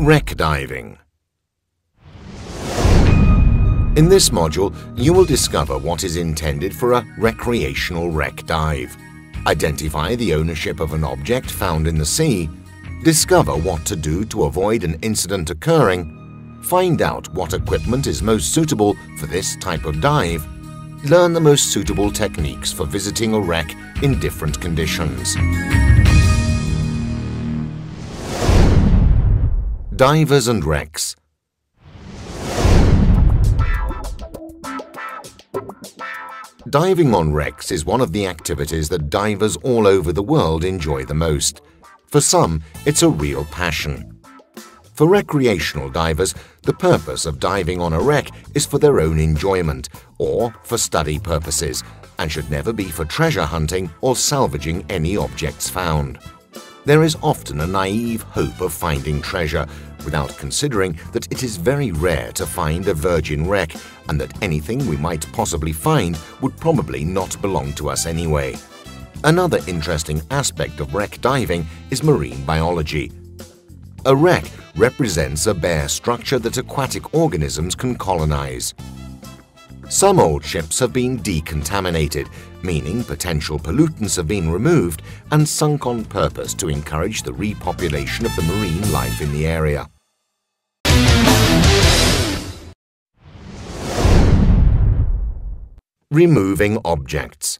Wreck diving. In this module, you will discover what is intended for a recreational wreck dive, identify the ownership of an object found in the sea, discover what to do to avoid an incident occurring, find out what equipment is most suitable for this type of dive, learn the most suitable techniques for visiting a wreck in different conditions. Divers and wrecks. Diving on wrecks is one of the activities that divers all over the world enjoy the most. For some, it's a real passion. For recreational divers, the purpose of diving on a wreck is for their own enjoyment or for study purposes, and should never be for treasure hunting or salvaging any objects found. There is often a naive hope of finding treasure, without considering that it is very rare to find a virgin wreck and that anything we might possibly find would probably not belong to us anyway. Another interesting aspect of wreck diving is marine biology. A wreck represents a bare structure that aquatic organisms can colonize. Some old ships have been decontaminated, meaning potential pollutants have been removed and sunk on purpose to encourage the repopulation of the marine life in the area. Removing objects.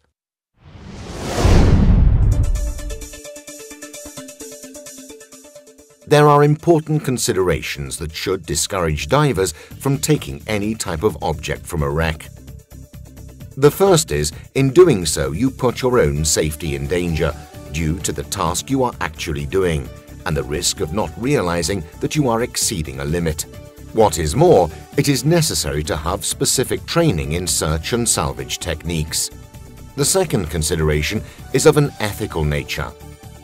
There are important considerations that should discourage divers from taking any type of object from a wreck. The first is, in doing so, you put your own safety in danger due to the task you are actually doing and the risk of not realizing that you are exceeding a limit. What is more, it is necessary to have specific training in search and salvage techniques. The second consideration is of an ethical nature.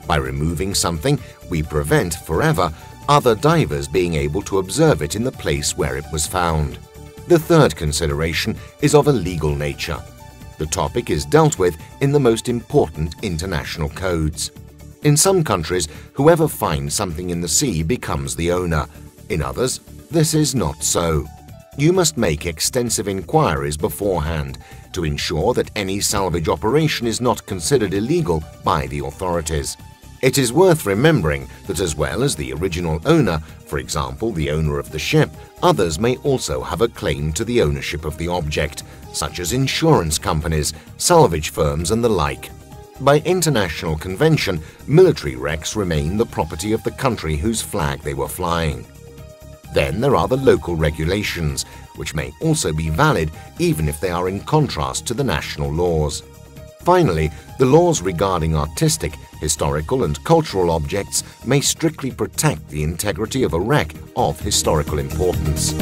By removing something, we prevent forever other divers being able to observe it in the place where it was found. The third consideration is of a legal nature. The topic is dealt with in the most important international codes. In some countries, whoever finds something in the sea becomes the owner. In others, this is not so. You must make extensive inquiries beforehand to ensure that any salvage operation is not considered illegal by the authorities. It is worth remembering that as well as the original owner, for example the owner of the ship, others may also have a claim to the ownership of the object, such as insurance companies, salvage firms and the like. By international convention, military wrecks remain the property of the country whose flag they were flying. Then there are the local regulations, which may also be valid even if they are in contrast to the national laws. Finally, the laws regarding artistic, historical and cultural objects may strictly protect the integrity of a wreck of historical importance.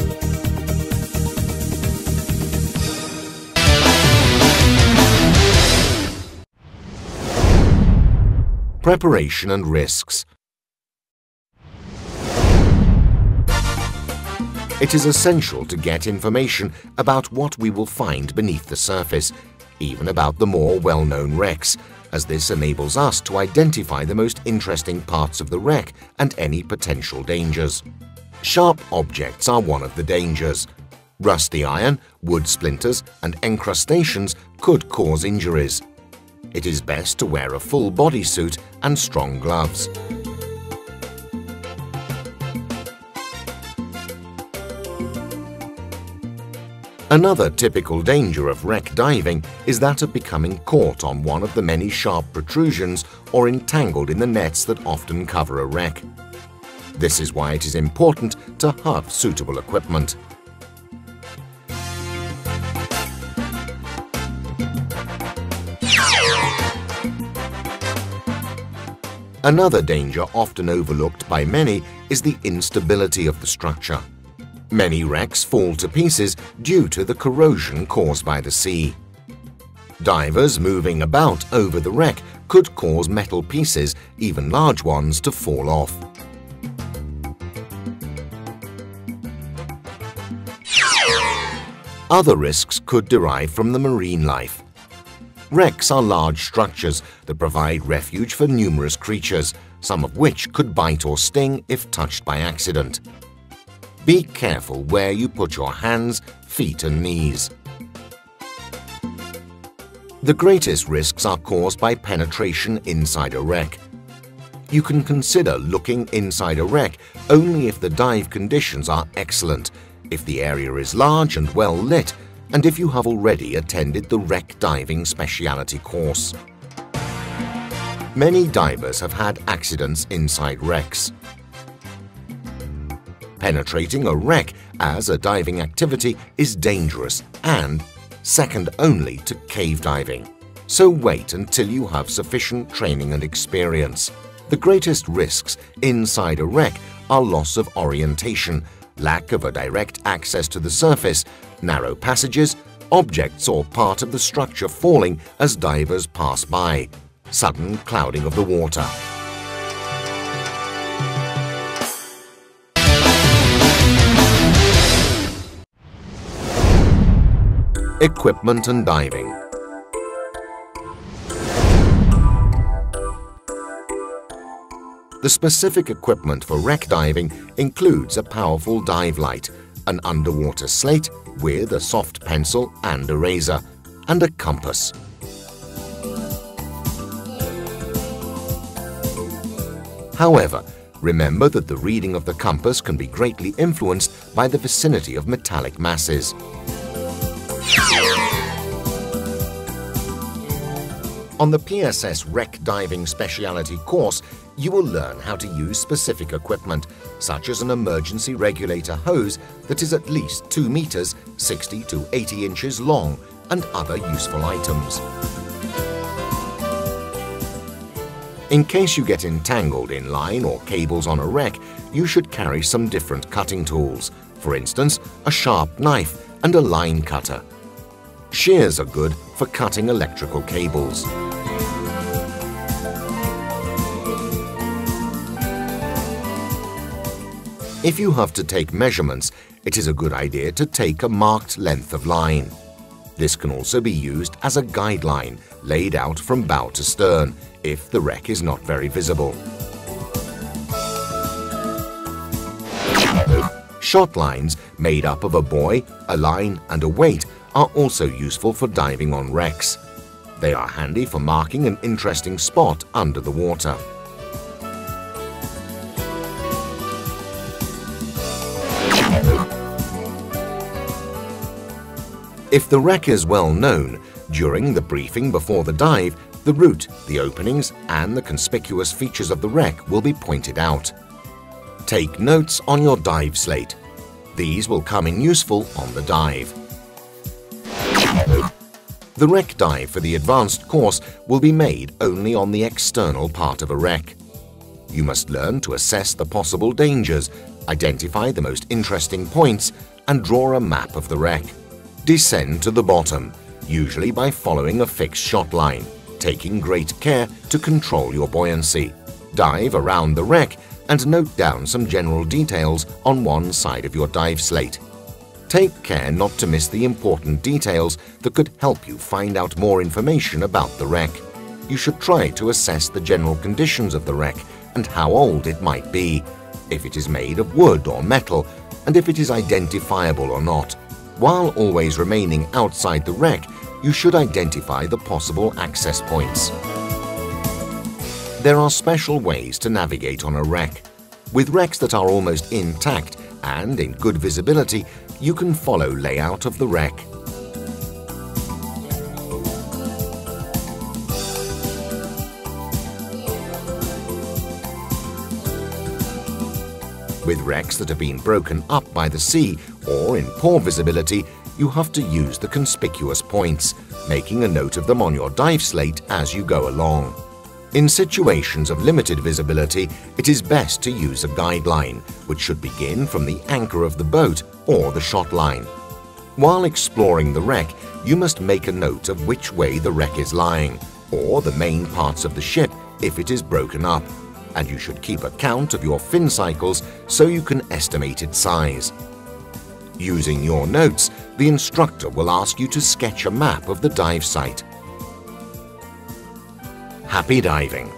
Preparation and risks. It is essential to get information about what we will find beneath the surface, even about the more well-known wrecks, as this enables us to identify the most interesting parts of the wreck and any potential dangers. Sharp objects are one of the dangers. Rusty iron, wood splinters and encrustations could cause injuries. It is best to wear a full bodysuit and strong gloves. Another typical danger of wreck diving is that of becoming caught on one of the many sharp protrusions or entangled in the nets that often cover a wreck. This is why it is important to have suitable equipment. Another danger often overlooked by many is the instability of the structure. Many wrecks fall to pieces due to the corrosion caused by the sea. Divers moving about over the wreck could cause metal pieces, even large ones, to fall off. Other risks could derive from the marine life. Wrecks are large structures that provide refuge for numerous creatures, some of which could bite or sting if touched by accident. Be careful where you put your hands, feet and knees. The greatest risks are caused by penetration inside a wreck. You can consider looking inside a wreck only if the dive conditions are excellent, if the area is large and well lit, and if you have already attended the wreck diving speciality course. Many divers have had accidents inside wrecks. Penetrating a wreck as a diving activity is dangerous and second only to cave diving. So wait until you have sufficient training and experience. The greatest risks inside a wreck are loss of orientation, lack of a direct access to the surface, narrow passages, objects or part of the structure falling as divers pass by, sudden clouding of the water. Equipment and diving. The specific equipment for wreck diving includes a powerful dive light, an underwater slate with a soft pencil and eraser, and a compass. However, remember that the reading of the compass can be greatly influenced by the vicinity of metallic masses. On the PSS Wreck Diving Speciality course, you will learn how to use specific equipment, such as an emergency regulator hose that is at least 2 meters, 60 to 80 inches long, and other useful items. In case you get entangled in line or cables on a wreck, you should carry some different cutting tools, for instance, a sharp knife and a line cutter. Shears are good for cutting electrical cables. If you have to take measurements, it is a good idea to take a marked length of line. This can also be used as a guideline laid out from bow to stern if the wreck is not very visible. Shot lines made up of a buoy, a line and a weight are also useful for diving on wrecks. They are handy for marking an interesting spot under the water. If the wreck is well known, during the briefing before the dive, the route, the openings and the conspicuous features of the wreck will be pointed out. Take notes on your dive slate. These will come in useful on the dive. The wreck dive for the advanced course will be made only on the external part of a wreck. You must learn to assess the possible dangers, identify the most interesting points, and draw a map of the wreck. Descend to the bottom, usually by following a fixed shot line, taking great care to control your buoyancy. Dive around the wreck and note down some general details on one side of your dive slate. Take care not to miss the important details that could help you find out more information about the wreck. You should try to assess the general conditions of the wreck and how old it might be, if it is made of wood or metal, and if it is identifiable or not. While always remaining outside the wreck, you should identify the possible access points. There are special ways to navigate on a wreck. With wrecks that are almost intact and in good visibility, you can follow layout of the wreck. With wrecks that have been broken up by the sea or in poor visibility, you have to use the conspicuous points, making a note of them on your dive slate as you go along. In situations of limited visibility, it is best to use a guideline, which should begin from the anchor of the boat or the shot line. While exploring the wreck, you must make a note of which way the wreck is lying, or the main parts of the ship if it is broken up, and you should keep account of your fin cycles so you can estimate its size. Using your notes, the instructor will ask you to sketch a map of the dive site. Happy diving!